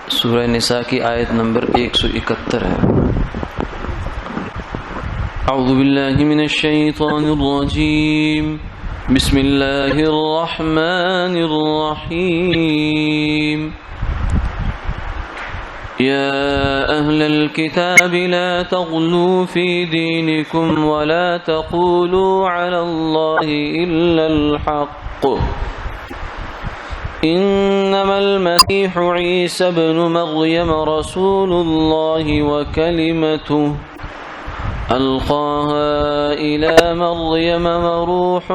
سورہ نساء کی آیت نمبر 171 ہے۔ اعوذ باللہ من الشیطان الرجیم، بسم اللہ الرحمن الرحیم۔ یا اہل الكتاب لا تغلوا فی دینکم ولا تقولوا علی اللہ الا الحق، انما المسیح عیسی ابن مریم رسول اللہ وکلمته القاها الى مریم وروح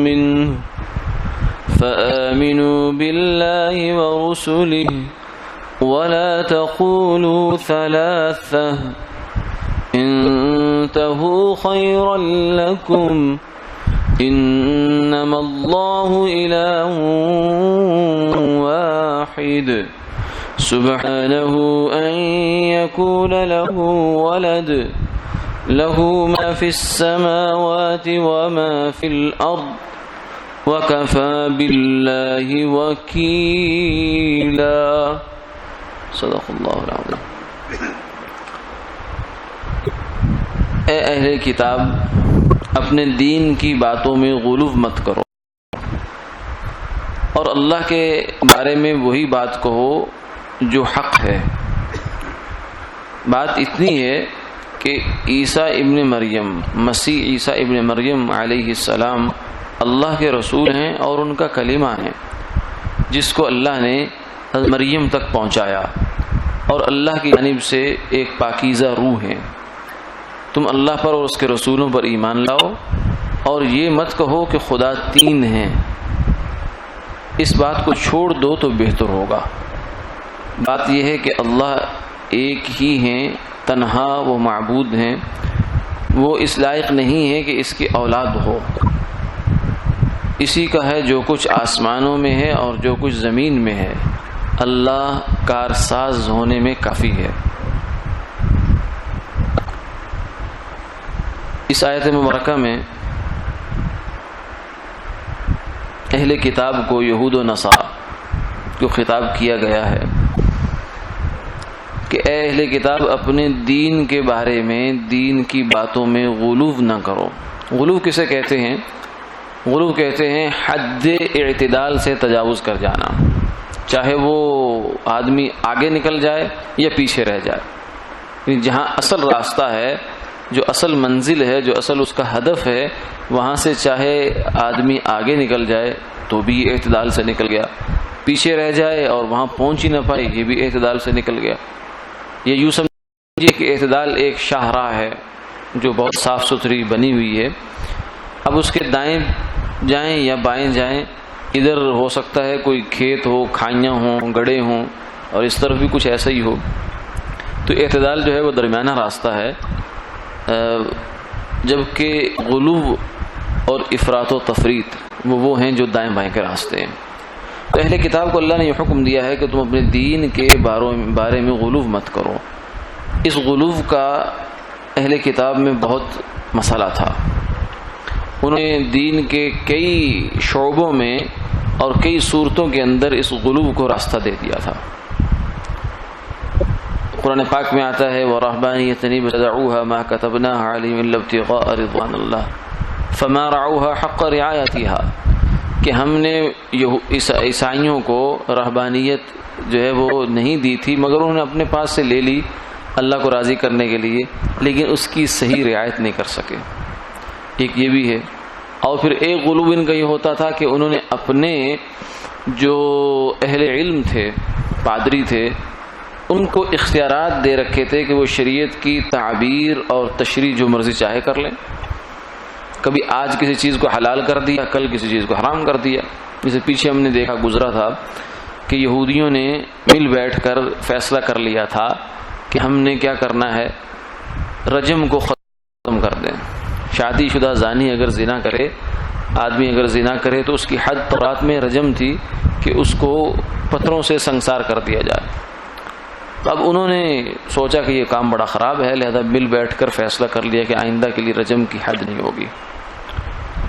منه فآمنوا بالله ورسله ولا تقولوا ثلاثة انتهوا خيرا لكم انما الله اله واحد سبحانه ان يكون له ولد له ما في السماوات وما في الارض وكفى بالله وكيلا۔ صدق اللہ العظیم۔ اے اہل کتاب، اپنے دین کی باتوں میں غلو مت کرو اور اللہ کے بارے میں وہی بات کہو جو حق ہے۔ بات اتنی ہے کہ عیسیٰ ابن مریم، مسیح عیسیٰ ابن مریم علیہ السلام اللہ کے رسول ہیں اور ان کا کلمہ ہے، جس کو اللہ نے حضرت مریم تک پہنچایا، اور اللہ کی جانب سے ایک پاکیزہ روح ہے۔ تم اللہ پر اور اس کے رسولوں پر ایمان لاؤ اور یہ مت کہو کہ خدا تین ہیں، اس بات کو چھوڑ دو تو بہتر ہوگا۔ بات یہ ہے کہ اللہ ایک ہی ہیں، تنہا وہ معبود ہیں، وہ اس لائق نہیں ہے کہ اس کی اولاد ہو۔ اسی کا ہے جو کچھ آسمانوں میں ہے اور جو کچھ زمین میں ہے، اللہ کارساز ہونے میں کافی ہے۔ اس آیت مبارکہ میں اہل کتاب کو، یہود و نصارہ کو خطاب کیا گیا ہے کہ اے اہل کتاب، اپنے دین کے بارے میں، دین کی باتوں میں غلو نہ کرو۔ غلو کسے کہتے ہیں؟ غلو کہتے ہیں حد اعتدال سے تجاوز کر جانا، چاہے وہ آدمی آگے نکل جائے یا پیچھے رہ جائے، جہاں اصل راستہ ہے، جو اصل منزل ہے، جو اصل اس کا ہدف ہے، وہاں سے چاہے آدمی آگے نکل جائے تو بھی اعتدال سے نکل گیا، پیچھے رہ جائے اور وہاں پہنچ ہی نہ پائے، یہ بھی اعتدال سے نکل گیا۔ یہ یوں سمجھیے کہ اعتدال ایک شاہراہ ہے جو بہت صاف ستھری بنی ہوئی ہے۔ اب اس کے دائیں جائیں یا بائیں جائیں، ادھر ہو سکتا ہے کوئی کھیت ہو، کھائیاں ہوں، گڑھے ہوں، اور اس طرف بھی کچھ ایسا ہی ہو۔ تو اعتدال جو ہے وہ درمیانہ راستہ ہے، جبکہ غلو اور افراط و تفریط وہ ہیں جو دائیں بائیں کے راستے ہیں۔ تو اہل کتاب کو اللہ نے یہ حکم دیا ہے کہ تم اپنے دین کے بارے میں غلو مت کرو۔ اس غلو کا اہل کتاب میں بہت مسئلہ تھا۔ انہوں نے دین کے کئی شعبوں میں اور کئی صورتوں کے اندر اس غلو کو راستہ دے دیا تھا۔ قرآن پاک میں آتا ہے وَرَهْبَانِيَّةً ابْتَدَعُوهَا مَا كَتَبْنَاهَا عَلَيْهِمْ إِلَّا ابْتِغَاءَ رِضْوَانِ اللَّهِ فَمَا رَعَوْهَا حَقَّ رِعَایَتِهَا، کہ ہم نے عیسائیوں کو رہبانیت جو ہے وہ نہیں دی تھی، مگر انہوں نے اپنے پاس سے لے لی اللہ کو راضی کرنے کے لیے، لیکن اس کی صحیح رعایت نہیں کر سکے۔ ایک یہ بھی ہے۔ اور پھر ایک غلو ان کا یہ ہوتا تھا کہ انہوں نے اپنے جو اہل علم تھے، پادری تھے، ان کو اختیارات دے رکھے تھے کہ وہ شریعت کی تعبیر اور تشریح جو مرضی چاہے کر لیں۔ کبھی آج کسی چیز کو حلال کر دیا، کل کسی چیز کو حرام کر دیا۔ جسے پیچھے ہم نے دیکھا، گزرا تھا کہ یہودیوں نے مل بیٹھ کر فیصلہ کر لیا تھا کہ ہم نے کیا کرنا ہے، رجم کو ختم کر دیں۔ شادی شدہ زانی اگر زنا کرے، آدمی اگر زنا کرے تو اس کی حد تورات میں رجم تھی کہ اس کو پتھروں سے سنسار کر دیا جائے۔ اب انہوں نے سوچا کہ یہ کام بڑا خراب ہے، لہذا مل بیٹھ کر فیصلہ کر لیا کہ آئندہ کے لیے رجم کی حد نہیں ہوگی۔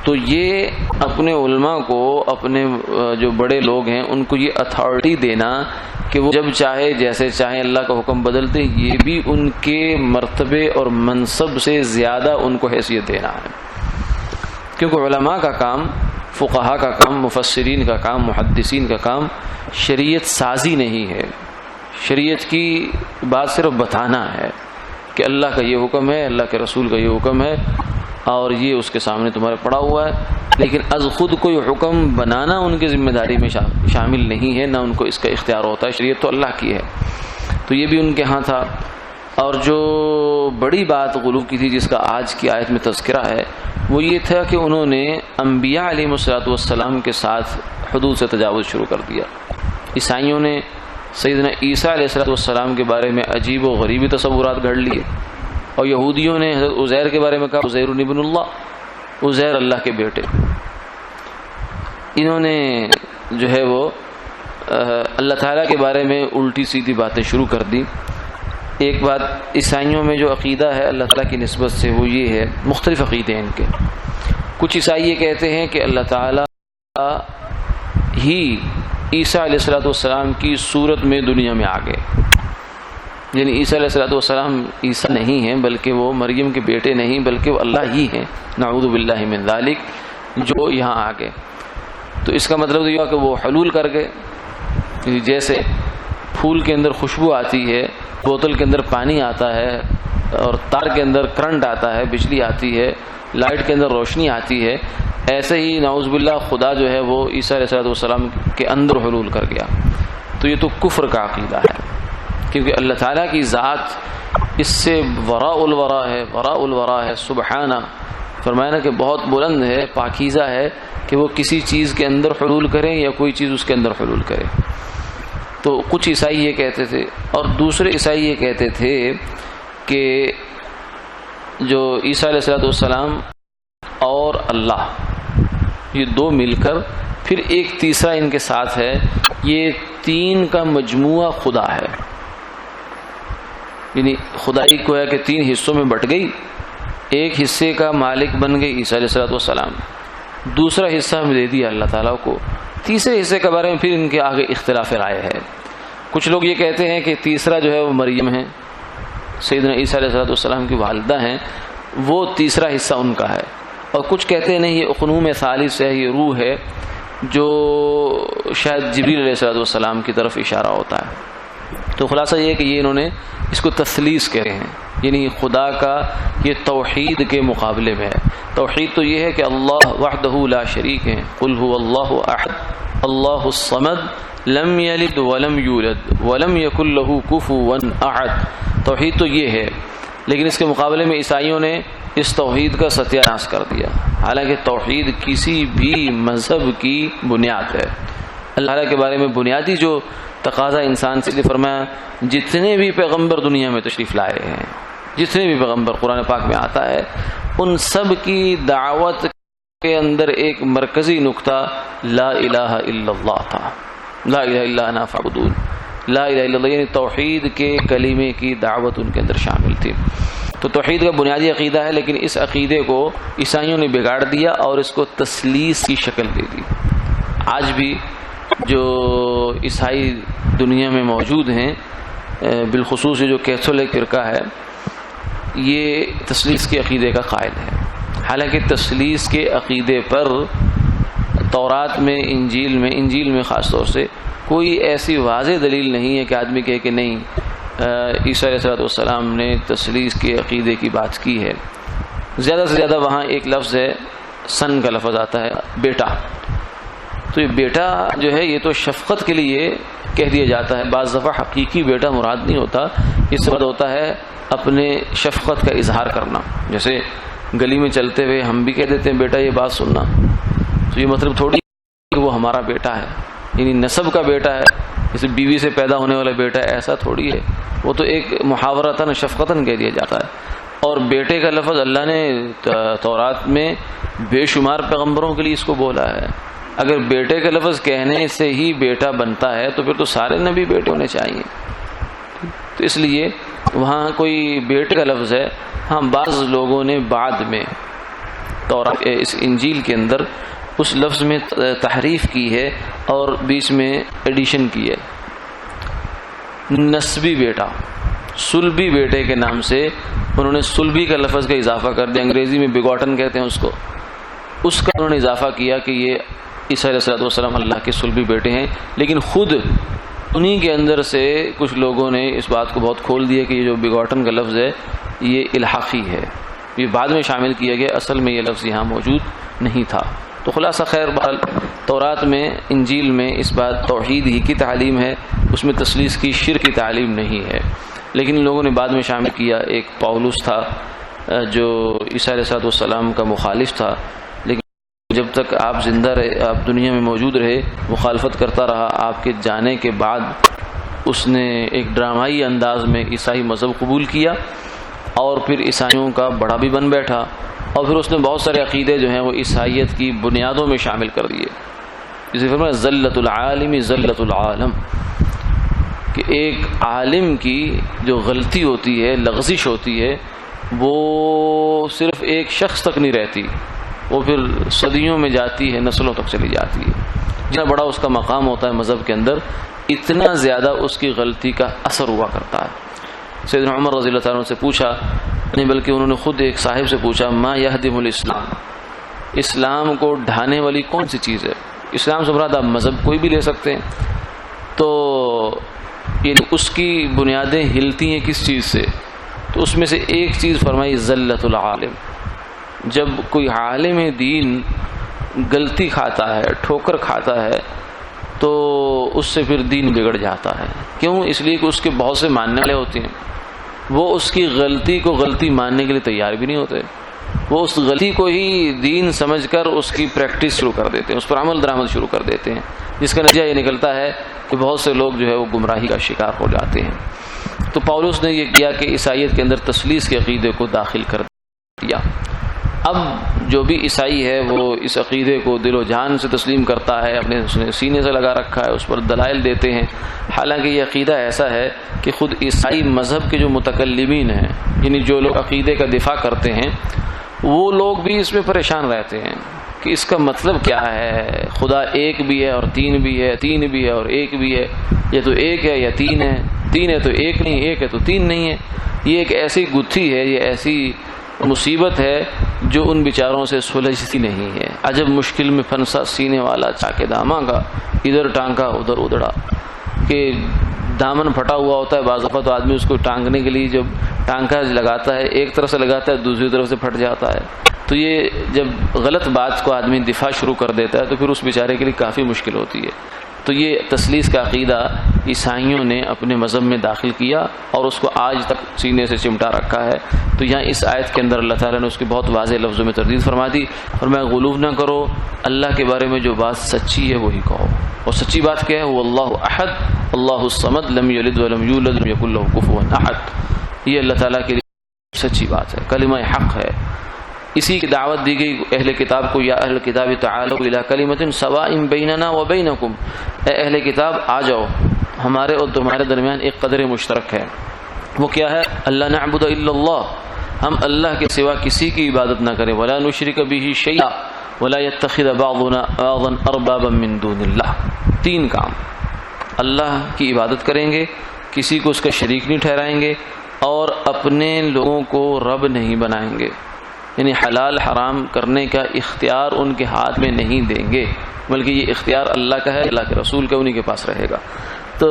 تو یہ اپنے علماء کو، اپنے جو بڑے لوگ ہیں ان کو یہ اتھارٹی دینا کہ وہ جب چاہے جیسے چاہیں اللہ کا حکم بدل دیں، یہ بھی ان کے مرتبے اور منصب سے زیادہ ان کو حیثیت دینا ہے، کیونکہ علماء کا کام، فقہا کا کام، مفسرین کا کام، محدثین کا کام شریعت سازی نہیں ہے، شریعت کی بات صرف بتانا ہے کہ اللہ کا یہ حکم ہے، اللہ کے رسول کا یہ حکم ہے اور یہ اس کے سامنے تمہارے پڑا ہوا ہے، لیکن از خود کوئی حکم بنانا ان کی ذمہ داری میں شامل نہیں ہے، نہ ان کو اس کا اختیار ہوتا ہے، شریعت تو اللہ کی ہے۔ تو یہ بھی ان کے ہاں تھا۔ اور جو بڑی بات غلو کی تھی جس کا آج کی آیت میں تذکرہ ہے وہ یہ تھا کہ انہوں نے انبیاء علیہ السلام کے ساتھ حدود سے تجاوز شروع کر دیا۔ عیسائیوں نے سیدنا عیسیٰ علیہ السلام کے بارے میں عجیب و غریبی تصورات گھڑ لیے، اور یہودیوں نے حضرت عزیر کے بارے میں کہا عزیر ابن اللہ، عزیر اللہ کے بیٹے۔ انہوں نے جو ہے وہ اللہ تعالیٰ کے بارے میں الٹی سیدھی باتیں شروع کر دی۔ ایک بات عیسائیوں میں جو عقیدہ ہے اللہ تعالیٰ کی نسبت سے وہ یہ ہے، مختلف عقیدے ہیں ان کے۔ کچھ عیسائی یہ کہتے ہیں کہ اللہ تعالیٰ ہی عیسیٰ علیہ السلام کی صورت میں دنیا میں آ گئے، یعنی عیسیٰ علیہ السلام عیسیٰ نہیں ہیں بلکہ وہ مریم کے بیٹے نہیں بلکہ وہ اللہ ہی ہیں، نعوذ باللہ من ذالک، جو یہاں آ گئے۔ تو اس کا مطلب یہ ہوا کہ وہ حلول کر گئے، جیسے پھول کے اندر خوشبو آتی ہے، بوتل کے اندر پانی آتا ہے، اور تار کے اندر کرنٹ آتا ہے، بجلی آتی ہے، لائٹ کے اندر روشنی آتی ہے، ایسے ہی نعوذ باللہ خدا جو ہے وہ عیسیٰ علیہ السلام کے اندر حلول کر گیا۔ تو یہ تو کفر کا عقیدہ ہے، کیونکہ اللہ تعالیٰ کی ذات اس سے وراء الورا ہے، وراء الورا ہے، سبحانہ، فرمایا نا کہ بہت بلند ہے، پاکیزہ ہے کہ وہ کسی چیز کے اندر حلول کریں یا کوئی چیز اس کے اندر حلول کرے۔ تو کچھ عیسائی یہ کہتے تھے، اور دوسرے عیسائی یہ کہتے تھے کہ جو عیسیٰ علیہ السلام اور اللہ یہ دو مل کر پھر ایک تیسرا ان کے ساتھ ہے، یہ تین کا مجموعہ خدا ہے، یعنی خدائی کو ہے کہ تین حصوں میں بٹ گئی، ایک حصے کا مالک بن گئی عیسیٰ علیہ السلام، دوسرا حصہ ہم دے دیا اللہ تعالیٰ کو، تیسرے حصے کے بارے میں پھر ان کے آگے اختلاف رائے ہے۔ کچھ لوگ یہ کہتے ہیں کہ تیسرا جو ہے وہ مریم ہے، سیدنا عیسیٰ علیہ السلام کی والدہ ہیں، وہ تیسرا حصہ ان کا ہے، اور کچھ کہتے ہیں نہیں یہ اقنوم ثالث ہے، یہ روح ہے جو شاید جبریل علیہ السلام کی طرف اشارہ ہوتا ہے۔ تو خلاصہ یہ ہے کہ یہ انہوں نے اس کو تثلیث کہتے ہیں، یعنی خدا کا یہ توحید کے مقابلے میں ہے۔ توحید تو یہ ہے کہ اللہ وحدہ لا شریک ہے، قل هو اللہ احد اللہ الصمد لم یلد ولم یولد ولم یکن له کفوا احد۔ توحید تو یہ ہے، لیکن اس کے مقابلے میں عیسائیوں نے اس توحید کا ستیہ ناش کر دیا، حالانکہ توحید کسی بھی مذہب کی بنیاد ہے۔ اللہ تعالیٰ کے بارے میں بنیادی جو تقاضا انسان سے فرمایا، جتنے بھی پیغمبر دنیا میں تشریف لائے ہیں، جتنے بھی پیغمبر قرآن پاک میں آتا ہے، ان سب کی دعوت کے اندر ایک مرکزی نقطہ لا الہ الا اللہ تھا، لا الہ الا انا فاعبدون، لا الہ الا اللہ، یعنی توحید کے کلمے کی دعوت ان کے اندر شامل تھی۔ تو توحید کا بنیادی عقیدہ ہے، لیکن اس عقیدے کو عیسائیوں نے بگاڑ دیا اور اس کو تثلیث کی شکل دے دی۔ آج بھی جو عیسائی دنیا میں موجود ہیں، بالخصوص جو کیتھولک فرقہ ہے، یہ تثلیث کے عقیدے کا قائل ہے، حالانکہ تثلیث کے عقیدے پر تورات میں، انجیل میں خاص طور سے کوئی ایسی واضح دلیل نہیں ہے کہ آدمی کہے کہ نہیں عیسیٰ علیہ السلام نے تثلیث کے عقیدے کی بات کی ہے۔ زیادہ سے زیادہ وہاں ایک لفظ ہے، سن کا لفظ آتا ہے، بیٹا۔ تو یہ بیٹا جو ہے یہ تو شفقت کے لیے کہہ دیا جاتا ہے، بعض دفعہ حقیقی بیٹا مراد نہیں ہوتا، اس وقت ہوتا ہے اپنے شفقت کا اظہار کرنا، جیسے گلی میں چلتے ہوئے ہم بھی کہہ دیتے ہیں بیٹا یہ بات سننا، تو یہ مطلب تھوڑی کہ وہ ہمارا بیٹا ہے، یعنی نسب کا بیٹا ہے، جیسے بیوی سے پیدا ہونے والا بیٹا ہے، ایسا تھوڑی ہے، وہ تو ایک محاورتاً شفقتاً کہہ دیا جاتا ہے۔ اور بیٹے کا لفظ اللہ نے تورات میں بے شمار پیغمبروں کے لیے اس کو بولا ہے۔ اگر بیٹے کا لفظ کہنے سے ہی بیٹا بنتا ہے تو پھر تو سارے نبی بیٹے ہونے چاہیے، تو اس لیے وہاں کوئی بیٹے کا لفظ ہے۔ ہاں بعض لوگوں نے بعد میں تورات اس انجیل کے اندر اس لفظ میں تحریف کی ہے اور بیچ میں ایڈیشن کی ہے، نسبی بیٹا، سلبی بیٹے کے نام سے انہوں نے سلبی کا لفظ کا اضافہ کر دیا، انگریزی میں بیگوٹن کہتے ہیں اس کا انہوں نے اضافہ کیا کہ یہ عیسیٰ علیہ السلام اللہ کے سلبی بیٹے ہیں، لیکن خود انہی کے اندر سے کچھ لوگوں نے اس بات کو بہت کھول دیا کہ یہ جو بیگوٹن کا لفظ ہے یہ الحاقی ہے، یہ بعد میں شامل کیا گیا، اصل میں یہ لفظ یہاں موجود نہیں تھا۔ تو خلاصہ خیر بہرحال تورات میں، انجیل میں اس بات توحید ہی کی تعلیم ہے، اس میں تثلیث کی، شرک کی تعلیم نہیں ہے، لیکن ان لوگوں نے بعد میں شامل کیا۔ ایک پاولس تھا جو عیسیٰ علیہ السلام کا مخالف تھا، لیکن جب تک آپ زندہ رہے، آپ دنیا میں موجود رہے، مخالفت کرتا رہا۔ آپ کے جانے کے بعد اس نے ایک ڈرامائی انداز میں عیسائی مذہب قبول کیا اور پھر عیسائیوں کا بڑا بھی بن بیٹھا، اور پھر اس نے بہت سارے عقیدے جو ہیں وہ عیسائیت کی بنیادوں میں شامل کر دیے۔ اسی فرمایا ذلت العالم ذلت العالم، کہ ایک عالم کی جو غلطی ہوتی ہے، لغزش ہوتی ہے، وہ صرف ایک شخص تک نہیں رہتی، وہ پھر صدیوں میں جاتی ہے، نسلوں تک چلی جاتی ہے۔ جتنا بڑا اس کا مقام ہوتا ہے مذہب کے اندر، اتنا زیادہ اس کی غلطی کا اثر ہوا کرتا ہے۔ سیدنا عمر رضی اللہ عنہ سے پوچھا، نہیں بلکہ انہوں نے خود ایک صاحب سے پوچھا، ما یہدم الاسلام، اسلام کو ڈھانے والی کون سی چیز ہے؟ اسلام سے مراد آپ مذہب کوئی بھی لے سکتے ہیں، تو یعنی اس کی بنیادیں ہلتی ہیں کس چیز سے؟ تو اس میں سے ایک چیز فرمائی ذلت العالم۔ جب کوئی عالم دین غلطی کھاتا ہے، ٹھوکر کھاتا ہے، تو اس سے پھر دین بگڑ جاتا ہے۔ کیوں؟ اس لیے کہ اس کے بہت سے ماننے والے ہوتے ہیں، وہ اس کی غلطی کو غلطی ماننے کے لیے تیار بھی نہیں ہوتے، وہ اس غلطی کو ہی دین سمجھ کر اس کی پریکٹس شروع کر دیتے ہیں، اس پر عمل درآمد شروع کر دیتے ہیں، جس کا نتیجہ یہ نکلتا ہے کہ بہت سے لوگ جو ہے وہ گمراہی کا شکار ہو جاتے ہیں۔ تو پاولس نے یہ کیا کہ عیسائیت کے اندر تثلیث کے عقیدے کو داخل کر دیا۔ اب جو بھی عیسائی ہے وہ اس عقیدے کو دل و جان سے تسلیم کرتا ہے، اپنے سینے سے لگا رکھا ہے، اس پر دلائل دیتے ہیں، حالانکہ یہ عقیدہ ایسا ہے کہ خود عیسائی مذہب کے جو متکلمین ہیں، یعنی جو لوگ عقیدے کا دفاع کرتے ہیں، وہ لوگ بھی اس میں پریشان رہتے ہیں کہ اس کا مطلب کیا ہے، خدا ایک بھی ہے اور تین بھی ہے، تین بھی ہے اور ایک بھی ہے، یہ تو ایک ہے یا تین ہے، تین ہے تو ایک نہیں، ایک ہے تو تین نہیں ہے۔ یہ ایک ایسی گتھی ہے، یہ ایسی مصیبت ہے جو ان بیچاروں سے سلجھتی نہیں ہے۔ عجب مشکل میں پھنسا سینے والا چاکے داماں کا، ادھر ٹانکا ادھر ادڑا، کہ دامن پھٹا ہوا ہوتا ہے، بعض دفعہ تو آدمی اس کو ٹانگنے کے لیے جب ٹانکا لگاتا ہے، ایک طرف سے لگاتا ہے، دوسری طرف سے پھٹ جاتا ہے۔ تو یہ جب غلط بات کو آدمی دفاع شروع کر دیتا ہے تو پھر اس بیچارے کے لیے کافی مشکل ہوتی ہے۔ تو یہ تثلیث کا عقیدہ عیسائیوں نے اپنے مذہب میں داخل کیا اور اس کو آج تک سینے سے چمٹا رکھا ہے۔ تو یہاں اس آیت کے اندر اللہ تعالیٰ نے اس کی بہت واضح لفظوں میں تردید فرما دی، فرمایا غلو نہ کرو، اللہ کے بارے میں جو بات سچی ہے وہی کہو، اور سچی بات کیا ہے؟ وہ اللہ احد اللہ الصمد لم یلد ولم یولد ولم یکن لہ کفوا احد، یہ اللہ تعالیٰ کے لیے سچی بات ہے، کلمہ حق ہے۔ اسی کی دعوت دی گئی اہل کتاب کو، یا اہل کتاب تعالوا الی کلمۃ سواء بیننا و بینکم، اے اہل کتاب آ جاؤ، ہمارے اور تمہارے درمیان ایک قدر مشترک ہے، وہ کیا ہے؟ اللہ نعبد الا اللہ، ہم اللہ کے سوا کسی کی عبادت نہ کریں، ولا نشرک بہ شیئا ولا یتخذ بعضنا بعضا اربابا من دون اللہ۔ تین کام، اللہ کی عبادت کریں گے، کسی کو اس کا شریک نہیں ٹھہرائیں گے، اور اپنے لوگوں کو رب نہیں بنائیں گے، یعنی حلال حرام کرنے کا اختیار ان کے ہاتھ میں نہیں دیں گے، بلکہ یہ اختیار اللہ کا ہے، اللہ کے رسول کا، انہی کے پاس رہے گا۔ تو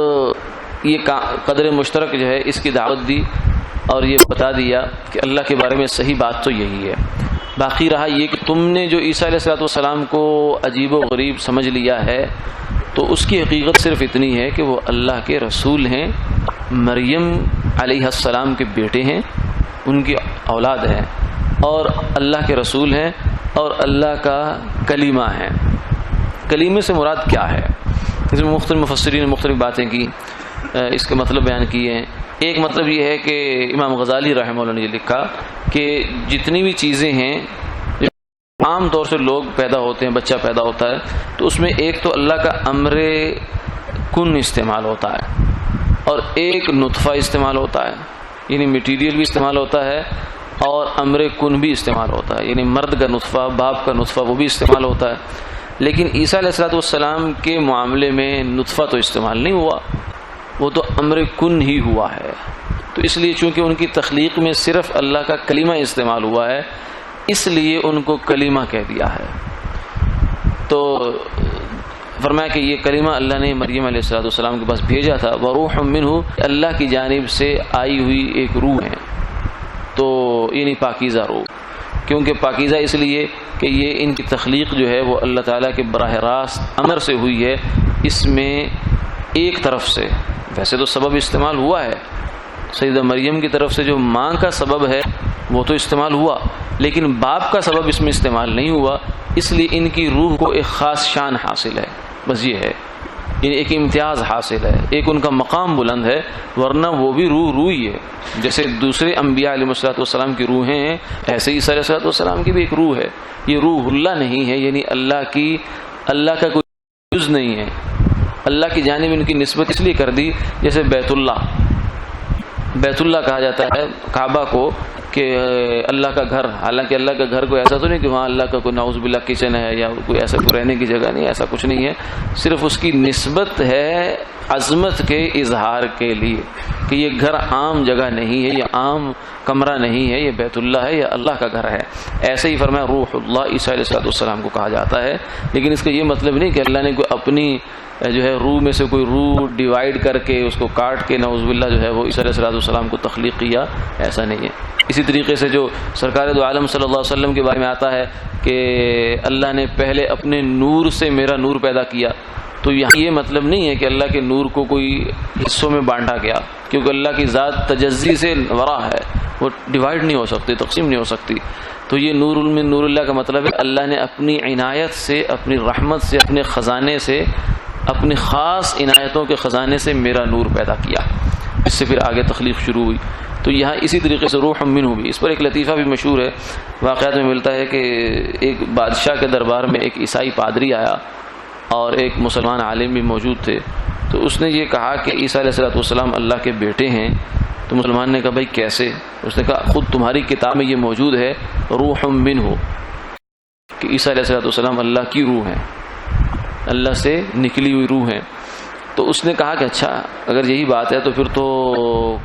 یہ قدر مشترک جو ہے اس کی دعوت دی اور یہ بتا دیا کہ اللہ کے بارے میں صحیح بات تو یہی ہے۔ باقی رہا یہ کہ تم نے جو عیسیٰ علیہ السلام کو عجیب و غریب سمجھ لیا ہے، تو اس کی حقیقت صرف اتنی ہے کہ وہ اللہ کے رسول ہیں، مریم علیہ السلام کے بیٹے ہیں، ان کی اولاد ہیں، اور اللہ کے رسول ہیں اور اللہ کا کلمہ ہے۔ کلمے سے مراد کیا ہے؟ اس میں مختلف مفسرین نے مختلف باتیں کی، اس کے مطلب بیان کیے ہیں۔ ایک مطلب یہ ہے کہ امام غزالی رحمہ اللہ نے یہ لکھا کہ جتنی بھی چیزیں ہیں، عام طور سے لوگ پیدا ہوتے ہیں، بچہ پیدا ہوتا ہے، تو اس میں ایک تو اللہ کا امر کن استعمال ہوتا ہے، اور ایک نطفہ استعمال ہوتا ہے، یعنی میٹیریل بھی استعمال ہوتا ہے، اور امر کن بھی استعمال ہوتا ہے، یعنی مرد کا نطفہ، باپ کا نطفہ، وہ بھی استعمال ہوتا ہے۔ لیکن عیسیٰ علیہ السلام کے معاملے میں نطفہ تو استعمال نہیں ہوا، وہ تو امر کن ہی ہوا ہے. تو اس لیے چونکہ ان کی تخلیق میں صرف اللہ کا کلمہ استعمال ہوا ہے اس لیے ان کو کلمہ کہہ دیا ہے. تو فرمایا کہ یہ کلمہ اللہ نے مریم علیہ السلام کے پاس بھیجا تھا. وروح منہ، اللہ کی جانب سے آئی ہوئی ایک روح ہے، تو یعنی پاکیزہ روح. کیونکہ پاکیزہ اس لیے کہ یہ ان کی تخلیق جو ہے وہ اللہ تعالیٰ کے براہ راست امر سے ہوئی ہے. اس میں ایک طرف سے ویسے تو سبب استعمال ہوا ہے، سیدہ مریم کی طرف سے جو ماں کا سبب ہے وہ تو استعمال ہوا، لیکن باپ کا سبب اس میں استعمال نہیں ہوا. اس لیے ان کی روح کو ایک خاص شان حاصل ہے، بس یہ ہے، یعنی ایک امتیاز حاصل ہے، ایک ان کا مقام بلند ہے. ورنہ وہ بھی روح ہی ہے، جیسے دوسرے انبیاء علیہ السلام کی روحیں ہیں ایسے عیسیٰ علیہ السلام کی بھی ایک روح ہے. یہ روح اللہ نہیں ہے، یعنی اللہ کا کوئی جز نہیں ہے. اللہ کی جانب ان کی نسبت اس لیے کر دی جیسے بیت اللہ کہا جاتا ہے کعبہ کو کہ اللہ کا گھر، حالانکہ اللہ کا گھر کوئی ایسا تو نہیں کہ وہاں اللہ کا کوئی نعوذ باللہ کچن ہے یا کوئی ایسا کوئی رہنے کی جگہ نہیں، ایسا کچھ نہیں ہے. صرف اس کی نسبت ہے عظمت کے اظہار کے لیے کہ یہ گھر عام جگہ نہیں ہے، یہ عام کمرہ نہیں ہے، یہ بیت اللہ ہے، یہ اللہ کا گھر ہے. ایسے ہی فرمایا روح اللہ عیسیٰ علیہ السلام کو کہا جاتا ہے. لیکن اس کا یہ مطلب نہیں کہ اللہ نے کوئی اپنی جو ہے روح میں سے کوئی روح ڈیوائیڈ کر کے اس کو کاٹ کے نعوذ باللہ جو ہے وہ عیسیٰ علیہ السلام کو تخلیق کیا، ایسا نہیں ہے. اسی طریقے سے جو سرکار دو عالم صلی اللہ علیہ وسلم کے بارے میں آتا ہے کہ اللہ نے پہلے اپنے نور سے میرا نور پیدا کیا، تو یہاں یہ مطلب نہیں ہے کہ اللہ کے نور کو کوئی حصوں میں بانٹا گیا، کیونکہ اللہ کی ذات تجزی سے ورا ہے، وہ ڈیوائیڈ نہیں ہو سکتی، تقسیم نہیں ہو سکتی. تو یہ نور من نور اللہ کا مطلب ہے اللہ نے اپنی عنایت سے، اپنی رحمت سے، اپنے خزانے سے، اپنی خاص عنایتوں کے خزانے سے میرا نور پیدا کیا. اس سے پھر آگے تخلیق شروع ہوئی. تو یہاں اسی طریقے سے روح منہ بھی. اس پر ایک لطیفہ بھی مشہور ہے، واقعات میں ملتا ہے کہ ایک بادشاہ کے دربار میں ایک عیسائی پادری آیا اور ایک مسلمان عالم بھی موجود تھے. تو اس نے یہ کہا کہ عیسیٰ علیہ السلام اللہ کے بیٹے ہیں. تو مسلمان نے کہا بھائی کیسے؟ اس نے کہا خود تمہاری کتاب میں یہ موجود ہے روح منہ، کہ عیسیٰ علیہ السلام اللہ کی روح ہیں، اللہ سے نکلی ہوئی روح ہیں. تو اس نے کہا کہ اچھا اگر یہی بات ہے تو پھر تو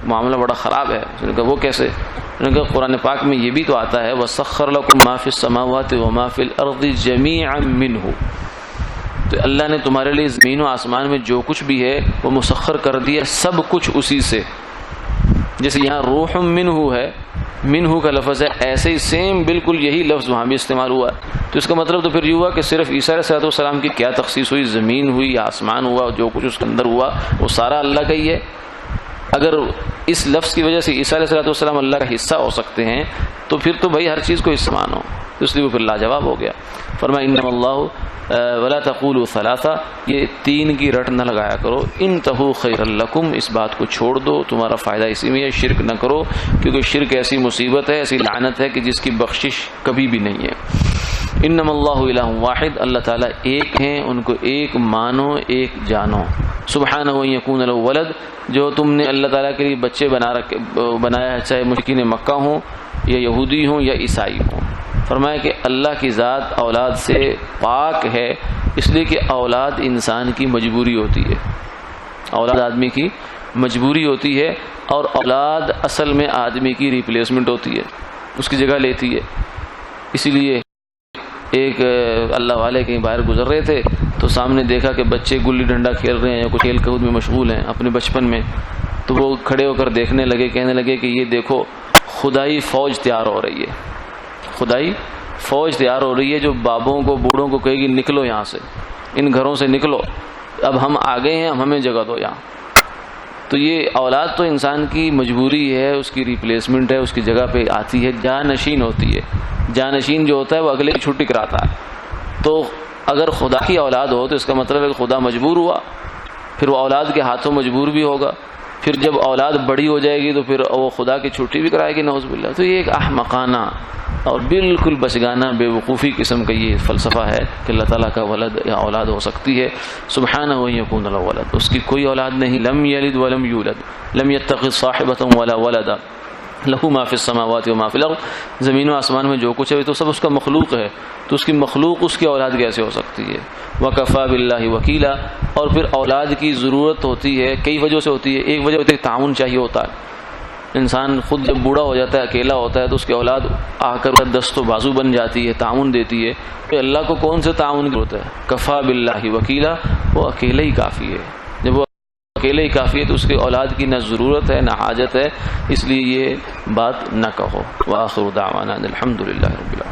معاملہ بڑا خراب ہے. اس نے کہا وہ کیسے؟ انہوں نے کہا قرآن پاک میں یہ بھی تو آتا ہے وَسَخَّرَ لَكُم مَا فِي السَّمَاوَاتِ وَمَا فِي الْأَرْضِ جَمِيعًا مِّنْهُ. تو اللہ نے تمہارے لیے زمین و آسمان میں جو کچھ بھی ہے وہ مسخر کر دیا، سب کچھ اسی سے. جیسے یہاں روح منہ ہے، منہ کا لفظ ہے، ایسے ہی سیم بالکل یہی لفظ وہاں بھی استعمال ہوا. تو اس کا مطلب تو پھر یہ ہوا کہ صرف عیسیٰ علیہ السلام کی کیا تخصیص ہوئی، زمین ہوئی یا آسمان ہوا، جو کچھ اس کے اندر ہوا وہ سارا اللہ کا ہی ہے. اگر اس لفظ کی وجہ سے عیسیٰ علیہ السلام اللہ کا حصہ ہو سکتے ہیں تو پھر تو بھائی ہر چیز کو حصہ مانو. اس لیے وہ پھر لاجواب ہو گیا. فرمایا انما اللہ ولا تقولوا ثلاثہ، یہ تین کی رٹ نہ لگایا کرو. انتہوا خیر لکم، اس بات کو چھوڑ دو، تمہارا فائدہ اسی میں ہے. شرک نہ کرو، کیونکہ شرک ایسی مصیبت ہے، ایسی لعنت ہے کہ جس کی بخشش کبھی بھی نہیں ہے. انما اللہ الہ واحد، اللہ تعالیٰ ایک ہیں، ان کو ایک مانو، ایک جانو. سبحانہ ان یکون لہ ولد، جو تم نے اللہ تعالیٰ کے لیے بچے بنایا ہے، چاہے مشرکین مکہ ہوں یا یہودی ہوں یا عیسائی ہوں. فرمایا کہ اللہ کی ذات اولاد سے پاک ہے، اس لیے کہ اولاد انسان کی مجبوری ہوتی ہے، اولاد آدمی کی مجبوری ہوتی ہے، اور اولاد اصل میں آدمی کی ریپلیسمنٹ ہوتی ہے، اس کی جگہ لیتی ہے. اسی لیے ایک اللہ والے کہیں باہر گزر رہے تھے تو سامنے دیکھا کہ بچے گلی ڈنڈا کھیل رہے ہیں یا کچھ کھیل کود میں مشغول ہیں اپنے بچپن میں. تو وہ کھڑے ہو کر دیکھنے لگے، کہنے لگے کہ یہ دیکھو خدائی فوج تیار ہو رہی ہے، خدائی فوج تیار ہو رہی ہے جو بابوں کو بوڑھوں کو کہے گی نکلو یہاں سے، ان گھروں سے نکلو، اب ہم آ گئے ہیں، اب ہمیں جگہ دو یہاں. تو یہ اولاد تو انسان کی مجبوری ہے، اس کی ریپلیسمنٹ ہے، اس کی جگہ پہ آتی ہے، جانشین ہوتی ہے. جانشین جو ہوتا ہے وہ اگلے کی چھٹی کراتا ہے. تو اگر خدا کی اولاد ہو تو اس کا مطلب ہے کہ خدا مجبور ہوا، پھر وہ اولاد کے ہاتھوں مجبور بھی ہوگا. پھر جب اولاد بڑی ہو جائے گی تو پھر وہ خدا کی چھٹی بھی کرائے گی، نعوذ باللہ. تو یہ ایک احمقانہ اور بالکل بچگانہ بے وقوفی قسم کا یہ فلسفہ ہے کہ اللہ تعالیٰ کا ولد یا اولاد ہو سکتی ہے. سبحانہ و یکون له ولد، اس کی کوئی اولاد نہیں. لم یلد ولم یولد، لم یتخذ صاحبۃ ولا ولدا، لہو ما فی السماوات و ما فی الارض، زمین و آسمان میں جو کچھ ہے تو سب اس کا مخلوق ہے، تو اس کی مخلوق اس کی اولاد کیسے ہو سکتی ہے؟ وکفا باللہ وکیلا، اور پھر اولاد کی ضرورت ہوتی ہے کئی وجہ سے ہوتی ہے. ایک وجہ ہوتی ہے تعاون چاہیے ہوتا ہے، انسان خود جب بوڑھا ہو جاتا ہے اکیلا ہوتا ہے تو اس کی اولاد آ کر دست و بازو بن جاتی ہے، تعاون دیتی ہے. تو اللہ کو کون سے تعاون کی ضرورت ہے؟ کفا باللہ وکیلا، وہ اکیلا ہی کافی ہے. جب وہ اکیلے ہی کافی ہے تو اس کی اولاد کی نہ ضرورت ہے نہ حاجت ہے، اس لیے یہ بات نہ کہو. وآخر دعوانا الحمد للہ رب العالمین.